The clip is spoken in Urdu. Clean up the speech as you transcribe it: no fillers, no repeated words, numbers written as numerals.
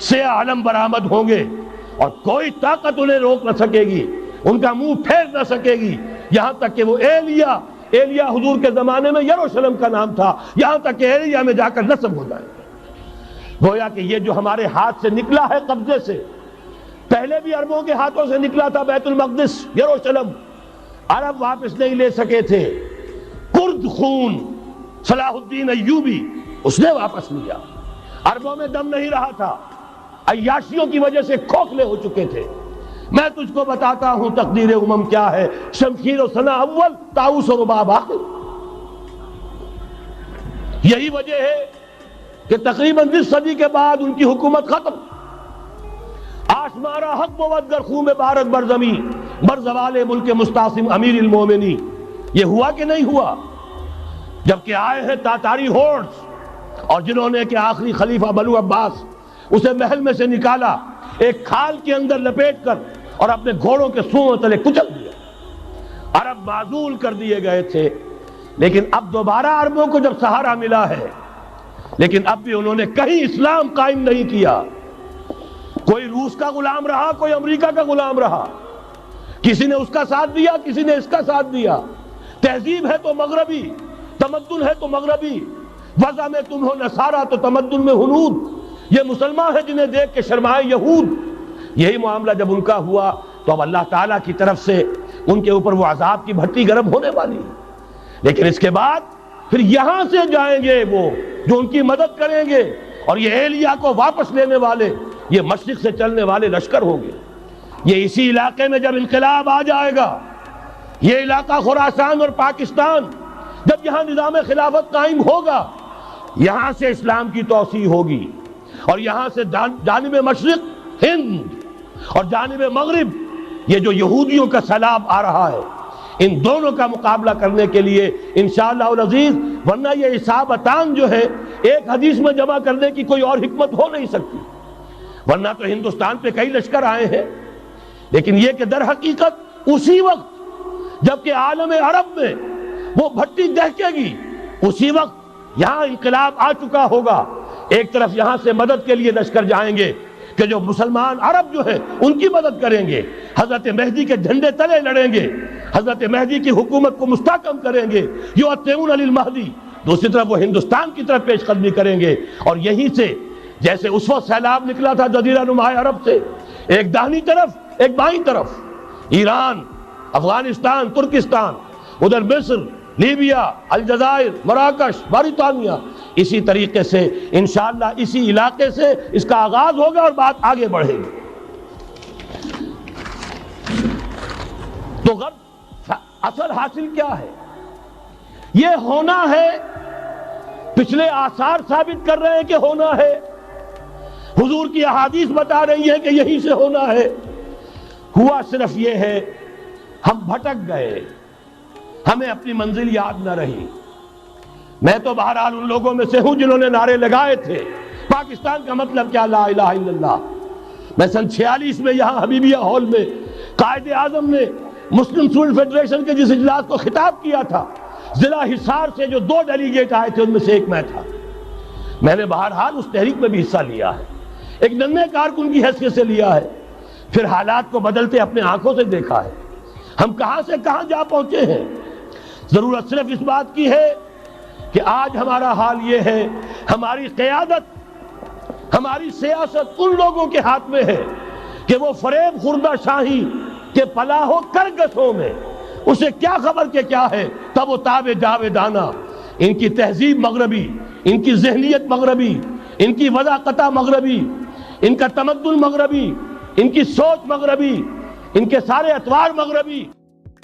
سیاہ علم برآمد ہوں گے اور کوئی طاقت انہیں روک نہ سکے گی، ان کا منہ پھیر نہ سکے گی، یہاں تک کہ وہ ایلیا حضور کے زمانے میں یروشلم کا نام تھا، یہاں تک کہ ایلیا میں جا کر نصب ہو جائے گا۔ گویا کہ یہ جو ہمارے ہاتھ سے نکلا ہے قبضے سے، پہلے بھی عربوں کے ہاتھوں سے نکلا تھا بیت المقدس، یروشلم، عرب واپس نہیں لے سکے تھے۔ کرد خون صلاح الدین ایوبی اس نے واپس لیا، عربوں میں دم نہیں رہا تھا، عیاشیوں کی وجہ سے کھوکھلے ہو چکے تھے۔ میں تجھ کو بتاتا ہوں تقدیر امم کیا ہے، شمشیر و ثنا اول، طاؤس و رباب آخر۔ یہی وجہ ہے کہ تقریباً 20 صدی کے بعد ان کی حکومت ختم۔ آشمارا حق بود گر خون بارد بر زمین، بر زوال ملک مستعصم امیر المومنی۔ یہ ہوا کہ نہیں ہوا؟ جبکہ آئے ہیں تاتاری ہورڈز، اور جنہوں نے کہ آخری خلیفہ بنو عباس اسے محل میں سے نکالا، ایک کھال کے اندر لپیٹ کر اور اپنے گھوڑوں کے سوؤں تلے کچل دیا۔ عرب معزول کر دیے گئے تھے، لیکن اب دوبارہ عربوں کو جب سہارا ملا ہے، لیکن اب بھی انہوں نے کہیں اسلام قائم نہیں کیا۔ کوئی روس کا غلام رہا، کوئی امریکہ کا غلام رہا، کسی نے اس کا ساتھ دیا، کسی نے اس کا ساتھ دیا۔ تہذیب ہے تو مغربی، تمدن ہے تو مغربی، وضع میں تم ہو نصارہ تو تمدن میں ہنود۔ یہ مسلمان ہیں جنہیں دیکھ کے شرمائے یہود۔ یہی معاملہ جب ان کا ہوا تو اب اللہ تعالیٰ کی طرف سے ان کے اوپر وہ عذاب کی بھٹی گرم ہونے والی ہے۔ لیکن اس کے بعد پھر یہاں سے جائیں گے وہ جو ان کی مدد کریں گے، اور یہ ایلیا کو واپس لینے والے یہ مشرق سے چلنے والے لشکر ہوں گے۔ یہ اسی علاقے میں جب انقلاب آ جائے گا، یہ علاقہ خراسان اور پاکستان، جب یہاں نظام خلافت قائم ہوگا، یہاں سے اسلام کی توسیع ہوگی، اور یہاں سے جانب مشرق ہند اور جانب مغرب یہ جو یہودیوں کا سیلاب آ رہا ہے، ان دونوں کا مقابلہ کرنے کے لیے انشاءاللہ العزیز، ورنہ یہ اصابتان جو ہے ایک حدیث میں جمع کرنے کی کوئی اور حکمت ہو نہیں سکتی، ورنہ تو ہندوستان پہ کئی لشکر آئے ہیں۔ لیکن یہ کہ در حقیقت اسی وقت جبکہ عالم عرب میں وہ بھٹی دہکے گی، اسی وقت یہاں انقلاب آ چکا ہوگا۔ ایک طرف یہاں سے مدد کے لیے لشکر جائیں گے کہ جو مسلمان عرب جو ہیں ان کی مدد کریں گے، حضرت مہدی کے جھنڈے تلے لڑیں گے، حضرت مہدی کی حکومت کو مستحکم کریں گے، یؤتمون للمہدی۔ دوسری طرف وہ ہندوستان کی طرف پیش قدمی کریں گے، اور یہیں سے جیسے اس وقت سیلاب نکلا تھا جزیرہ نما عرب سے، ایک داہنی طرف ایک بائیں طرف، ایران، افغانستان، ترکستان، ادھر مصر، لیبیا، الجزائر، مراکش، موریطانیہ، اسی طریقے سے انشاءاللہ اسی علاقے سے اس کا آغاز ہوگا اور بات آگے بڑھے گی۔ تو غرب اصل حاصل کیا ہے؟ یہ ہونا ہے، پچھلے آثار ثابت کر رہے ہیں کہ ہونا ہے، حضور کی احادیث بتا رہی ہے کہ یہیں سے ہونا ہے۔ ہوا صرف یہ ہے ہم بھٹک گئے، ہمیں اپنی منزل یاد نہ رہی۔ میں تو بہرحال ان لوگوں میں سے ہوں جنہوں نے نعرے لگائے تھے پاکستان کا مطلب کیا، لا الہ الا اللہ۔ میں سن 46 میں یہاں حبیبیہ ہال میں قائد اعظم نے مسلم اسٹوڈنٹ فیڈریشن کے جس اجلاس کو خطاب کیا تھا، ضلع حصار سے جو 2 ڈیلیگیٹ آئے تھے ان میں سے ایک میں تھا۔ میں نے بہرحال اس تحریک میں بھی حصہ لیا ہے، ایک ننھے کارکن کی حیثیت سے لیا ہے، پھر حالات کو بدلتے اپنے آنکھوں سے دیکھا ہے، ہم کہاں سے کہاں جا پہنچے ہیں۔ ضرورت صرف اس بات کی ہے کہ آج ہمارا حال یہ ہے، ہماری قیادت، ہماری سیاست ان لوگوں کے ہاتھ میں ہے کہ وہ فریب خوردہ شاہی کے پلاح و کرگسوں میں اسے کیا خبر کہ کیا ہے، تب وہ تاب جاویدانہ۔ ان کی تہذیب مغربی، ان کی ذہنیت مغربی، ان کی وضاقتہ مغربی، ان کا تمدن مغربی، ان کی سوچ مغربی، ان کے سارے اطوار مغربی۔